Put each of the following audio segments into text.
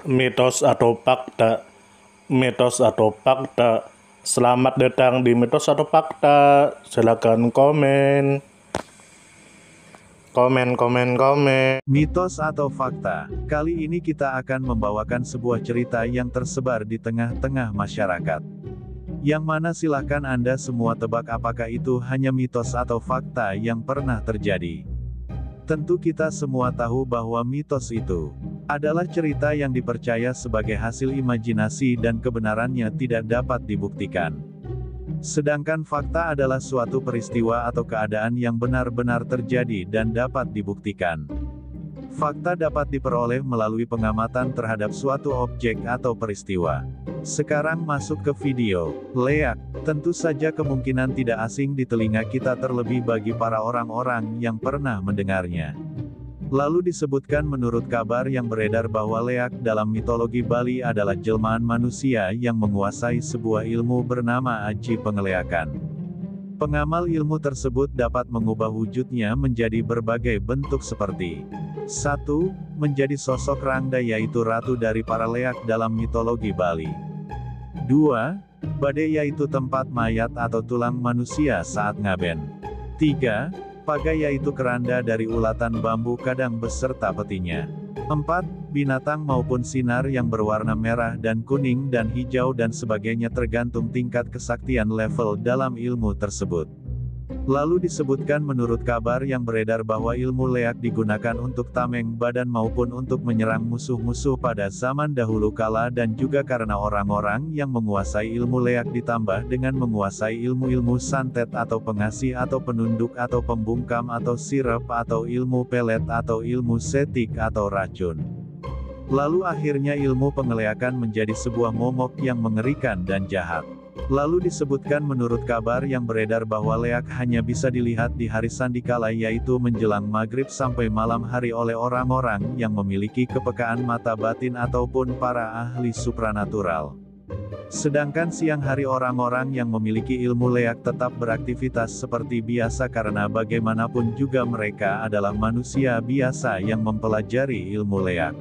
Mitos atau fakta? Mitos atau fakta? Selamat datang di Mitos atau Fakta. Silakan komen. Komen. Mitos atau fakta? Kali ini kita akan membawakan sebuah cerita yang tersebar di tengah-tengah masyarakat. Yang mana silahkan Anda semua tebak apakah itu hanya mitos atau fakta yang pernah terjadi. Tentu kita semua tahu bahwa mitos itu adalah cerita yang dipercaya sebagai hasil imajinasi dan kebenarannya tidak dapat dibuktikan. Sedangkan fakta adalah suatu peristiwa atau keadaan yang benar-benar terjadi dan dapat dibuktikan. Fakta dapat diperoleh melalui pengamatan terhadap suatu objek atau peristiwa. Sekarang masuk ke video. Leak, tentu saja kemungkinan tidak asing di telinga kita terlebih bagi para orang-orang yang pernah mendengarnya. Lalu disebutkan menurut kabar yang beredar bahwa leak dalam mitologi Bali adalah jelmaan manusia yang menguasai sebuah ilmu bernama aji pengeleakan. Pengamal ilmu tersebut dapat mengubah wujudnya menjadi berbagai bentuk seperti 1. Menjadi sosok Rangda yaitu ratu dari para leak dalam mitologi Bali. 2. Badai yaitu tempat mayat atau tulang manusia saat ngaben. 3. Paga yaitu keranda dari ulatan bambu kadang beserta petinya. 4. Binatang maupun sinar yang berwarna merah dan kuning dan hijau dan sebagainya tergantung tingkat kesaktian level dalam ilmu tersebut. Lalu disebutkan menurut kabar yang beredar bahwa ilmu leak digunakan untuk tameng badan maupun untuk menyerang musuh-musuh pada zaman dahulu kala dan juga karena orang-orang yang menguasai ilmu leak ditambah dengan menguasai ilmu-ilmu santet atau pengasih atau penunduk atau pembungkam atau sirep atau ilmu pelet atau ilmu setik atau racun. Lalu akhirnya ilmu pengeleakan menjadi sebuah momok yang mengerikan dan jahat. Lalu disebutkan menurut kabar yang beredar bahwa leak hanya bisa dilihat di hari sandikala yaitu menjelang maghrib sampai malam hari oleh orang-orang yang memiliki kepekaan mata batin ataupun para ahli supranatural. Sedangkan siang hari orang-orang yang memiliki ilmu leak tetap beraktivitas seperti biasa karena bagaimanapun juga mereka adalah manusia biasa yang mempelajari ilmu leak.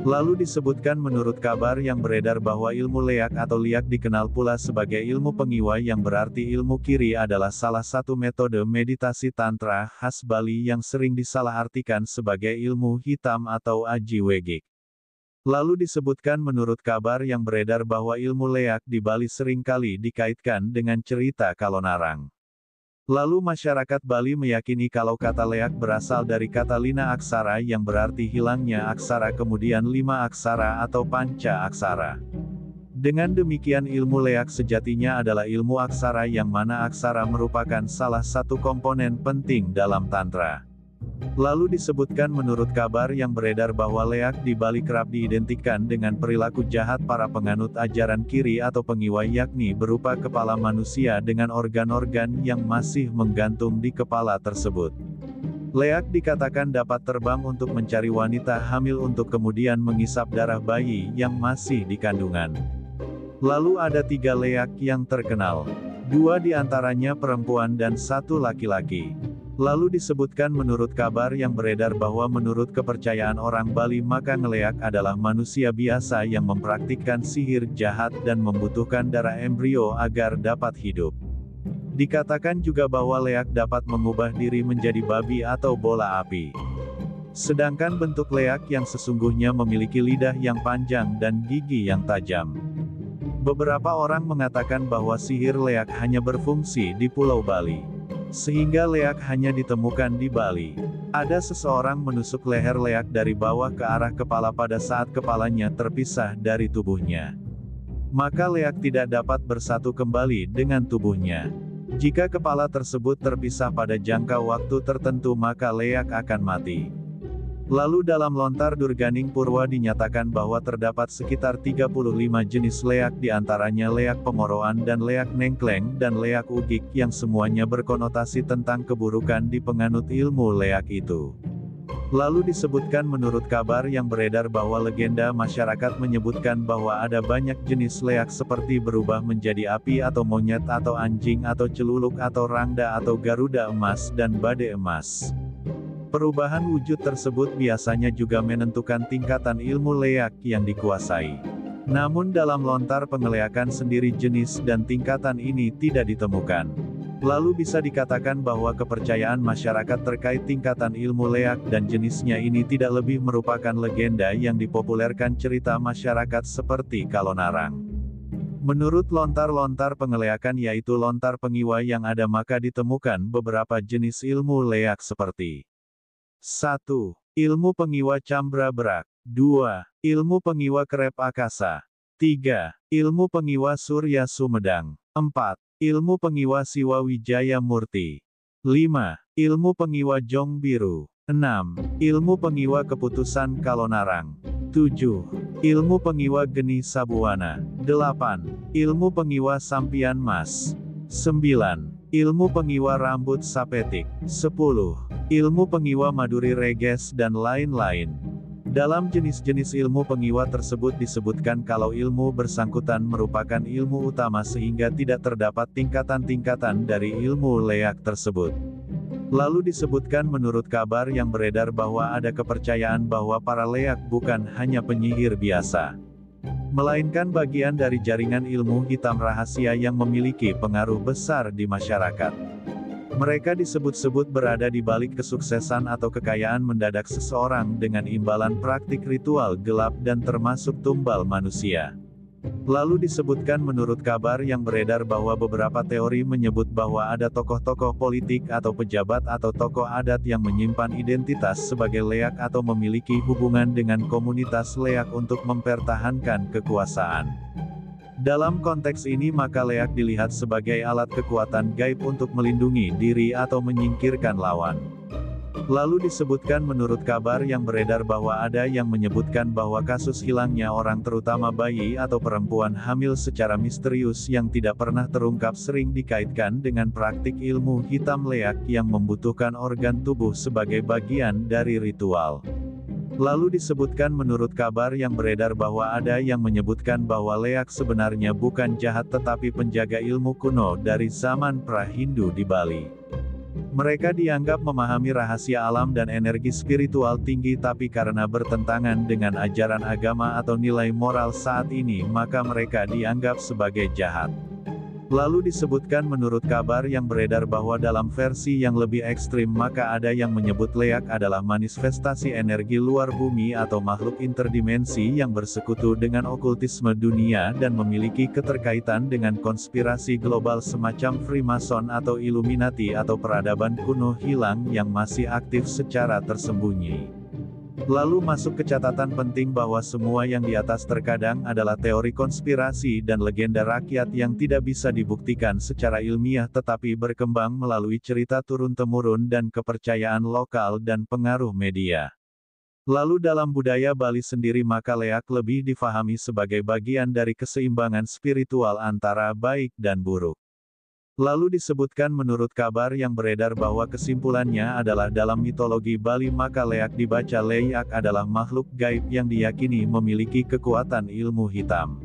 Lalu disebutkan menurut kabar yang beredar bahwa ilmu leak atau liak dikenal pula sebagai ilmu pengiwai yang berarti ilmu kiri adalah salah satu metode meditasi tantra khas Bali yang sering disalahartikan sebagai ilmu hitam atau aji wegik. Lalu disebutkan menurut kabar yang beredar bahwa ilmu leak di Bali seringkali dikaitkan dengan cerita Kalonarang. Lalu masyarakat Bali meyakini kalau kata leak berasal dari kata lina aksara yang berarti hilangnya aksara kemudian 5 aksara atau panca aksara. Dengan demikian ilmu leak sejatinya adalah ilmu aksara yang mana aksara merupakan salah satu komponen penting dalam tantra. Lalu disebutkan menurut kabar yang beredar bahwa leak di Bali kerap diidentikan dengan perilaku jahat para penganut ajaran kiri atau pengiwai yakni berupa kepala manusia dengan organ-organ yang masih menggantung di kepala tersebut. Leak dikatakan dapat terbang untuk mencari wanita hamil untuk kemudian mengisap darah bayi yang masih di kandungan. Lalu ada 3 leak yang terkenal. 2 diantaranya perempuan dan 1 laki-laki. Lalu disebutkan menurut kabar yang beredar bahwa menurut kepercayaan orang Bali maka ngeleak adalah manusia biasa yang mempraktikkan sihir jahat dan membutuhkan darah embrio agar dapat hidup. Dikatakan juga bahwa leak dapat mengubah diri menjadi babi atau bola api. Sedangkan bentuk leak yang sesungguhnya memiliki lidah yang panjang dan gigi yang tajam. Beberapa orang mengatakan bahwa sihir leak hanya berfungsi di Pulau Bali. Sehingga leak hanya ditemukan di Bali. Ada seseorang menusuk leher leak dari bawah ke arah kepala pada saat kepalanya terpisah dari tubuhnya. Maka leak tidak dapat bersatu kembali dengan tubuhnya. Jika kepala tersebut terpisah pada jangka waktu tertentu maka leak akan mati. Lalu dalam lontar Durganing Purwa dinyatakan bahwa terdapat sekitar 35 jenis leak diantaranya leak pemoroan dan leak nengkleng dan leak ugik yang semuanya berkonotasi tentang keburukan di penganut ilmu leak itu. Lalu disebutkan menurut kabar yang beredar bahwa legenda masyarakat menyebutkan bahwa ada banyak jenis leak seperti berubah menjadi api atau monyet atau anjing atau celuluk atau rangda atau garuda emas dan badai emas. Perubahan wujud tersebut biasanya juga menentukan tingkatan ilmu leak yang dikuasai. Namun dalam lontar pengeleakan sendiri jenis dan tingkatan ini tidak ditemukan. Lalu bisa dikatakan bahwa kepercayaan masyarakat terkait tingkatan ilmu leak dan jenisnya ini tidak lebih merupakan legenda yang dipopulerkan cerita masyarakat seperti Kalonarang. Menurut lontar-lontar pengeleakan yaitu lontar pengiwa yang ada maka ditemukan beberapa jenis ilmu leak seperti 1. Ilmu pengiwa Cambra Berak. 2. Ilmu pengiwa Kerep Akasa. 3. Ilmu pengiwa Surya Sumedang. 4. Ilmu pengiwa Siwa Wijaya Murti. 5. Ilmu pengiwa Jong Biru. 6. Ilmu pengiwa Keputusan Kalonarang. 7. Ilmu pengiwa Geni Sabuwana. 8. Ilmu pengiwa Sampian Mas. 9. Ilmu pengiwa Rambut Sapetik. 10. Ilmu pengiwa Maduri Reges dan lain-lain. Dalam jenis-jenis ilmu pengiwa tersebut disebutkan kalau ilmu bersangkutan merupakan ilmu utama sehingga tidak terdapat tingkatan-tingkatan dari ilmu leak tersebut. Lalu disebutkan menurut kabar yang beredar bahwa ada kepercayaan bahwa para leak bukan hanya penyihir biasa, melainkan bagian dari jaringan ilmu hitam rahasia yang memiliki pengaruh besar di masyarakat. Mereka disebut-sebut berada di balik kesuksesan atau kekayaan mendadak seseorang dengan imbalan praktik ritual gelap dan termasuk tumbal manusia. Lalu disebutkan menurut kabar yang beredar bahwa beberapa teori menyebut bahwa ada tokoh-tokoh politik atau pejabat atau tokoh adat yang menyimpan identitas sebagai leak atau memiliki hubungan dengan komunitas leak untuk mempertahankan kekuasaan. Dalam konteks ini maka leak dilihat sebagai alat kekuatan gaib untuk melindungi diri atau menyingkirkan lawan. Lalu disebutkan menurut kabar yang beredar bahwa ada yang menyebutkan bahwa kasus hilangnya orang terutama bayi atau perempuan hamil secara misterius yang tidak pernah terungkap sering dikaitkan dengan praktik ilmu hitam leak yang membutuhkan organ tubuh sebagai bagian dari ritual. Lalu disebutkan menurut kabar yang beredar bahwa ada yang menyebutkan bahwa leak sebenarnya bukan jahat tetapi penjaga ilmu kuno dari zaman pra-Hindu di Bali. Mereka dianggap memahami rahasia alam dan energi spiritual tinggi tapi karena bertentangan dengan ajaran agama atau nilai moral saat ini maka mereka dianggap sebagai jahat. Lalu disebutkan menurut kabar yang beredar bahwa dalam versi yang lebih ekstrim maka ada yang menyebut leak adalah manifestasi energi luar bumi atau makhluk interdimensi yang bersekutu dengan okultisme dunia dan memiliki keterkaitan dengan konspirasi global semacam Freemason atau Illuminati atau peradaban kuno hilang yang masih aktif secara tersembunyi. Lalu masuk ke catatan penting bahwa semua yang di atas terkadang adalah teori konspirasi dan legenda rakyat yang tidak bisa dibuktikan secara ilmiah tetapi berkembang melalui cerita turun-temurun dan kepercayaan lokal dan pengaruh media. Lalu dalam budaya Bali sendiri maka leak lebih difahami sebagai bagian dari keseimbangan spiritual antara baik dan buruk. Lalu disebutkan menurut kabar yang beredar bahwa kesimpulannya adalah dalam mitologi Bali maka leak dibaca leak adalah makhluk gaib yang diyakini memiliki kekuatan ilmu hitam.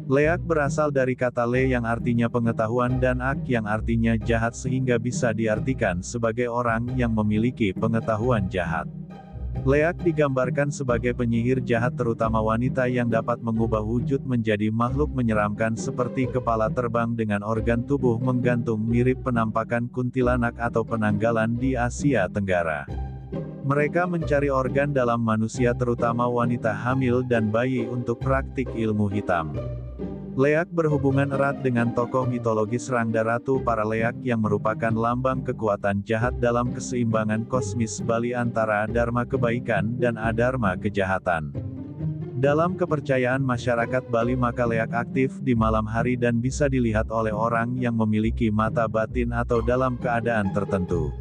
Leak berasal dari kata le yang artinya pengetahuan dan ak yang artinya jahat sehingga bisa diartikan sebagai orang yang memiliki pengetahuan jahat. Leak digambarkan sebagai penyihir jahat terutama wanita yang dapat mengubah wujud menjadi makhluk menyeramkan seperti kepala terbang dengan organ tubuh menggantung mirip penampakan kuntilanak atau penanggalan di Asia Tenggara. Mereka mencari organ dalam manusia terutama wanita hamil dan bayi untuk praktik ilmu hitam. Leak berhubungan erat dengan tokoh mitologis Rangda Ratu para leak yang merupakan lambang kekuatan jahat dalam keseimbangan kosmis Bali antara dharma kebaikan dan adharma kejahatan. Dalam kepercayaan masyarakat Bali maka leak aktif di malam hari dan bisa dilihat oleh orang yang memiliki mata batin atau dalam keadaan tertentu.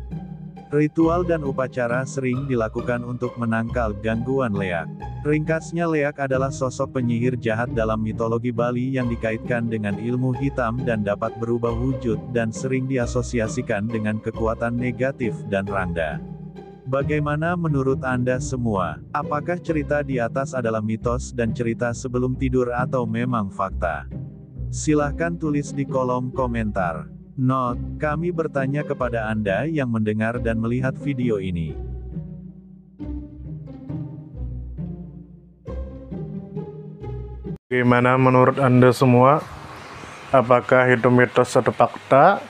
Ritual dan upacara sering dilakukan untuk menangkal gangguan leak. Ringkasnya leak adalah sosok penyihir jahat dalam mitologi Bali yang dikaitkan dengan ilmu hitam dan dapat berubah wujud dan sering diasosiasikan dengan kekuatan negatif dan rangda. Bagaimana menurut Anda semua? Apakah cerita di atas adalah mitos dan cerita sebelum tidur atau memang fakta? Silahkan tulis di kolom komentar. Note, kami bertanya kepada Anda yang mendengar dan melihat video ini. Bagaimana menurut Anda semua? Apakah itu mitos atau fakta?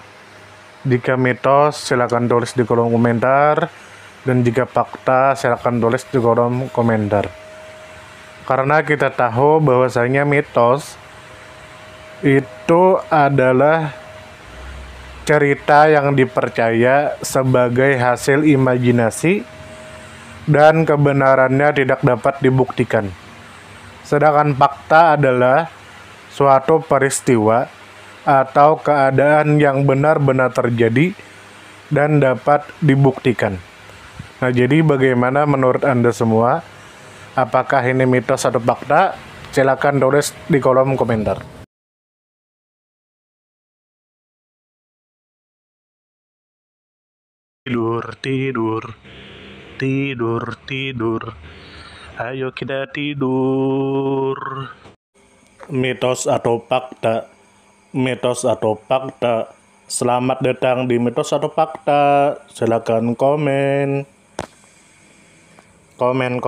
Jika mitos, silakan tulis di kolom komentar. Dan jika fakta, silakan tulis di kolom komentar. Karena kita tahu bahwasanya mitos itu adalah cerita yang dipercaya sebagai hasil imajinasi dan kebenarannya tidak dapat dibuktikan. Sedangkan fakta adalah suatu peristiwa atau keadaan yang benar-benar terjadi dan dapat dibuktikan. Nah, jadi bagaimana menurut Anda semua? Apakah ini mitos atau fakta? Silakan tulis di kolom komentar. Tidur, tidur, tidur, tidur. Ayo kita tidur. Mitos atau fakta? Mitos atau fakta? Selamat datang di mitos atau fakta. Silakan komen. Komen.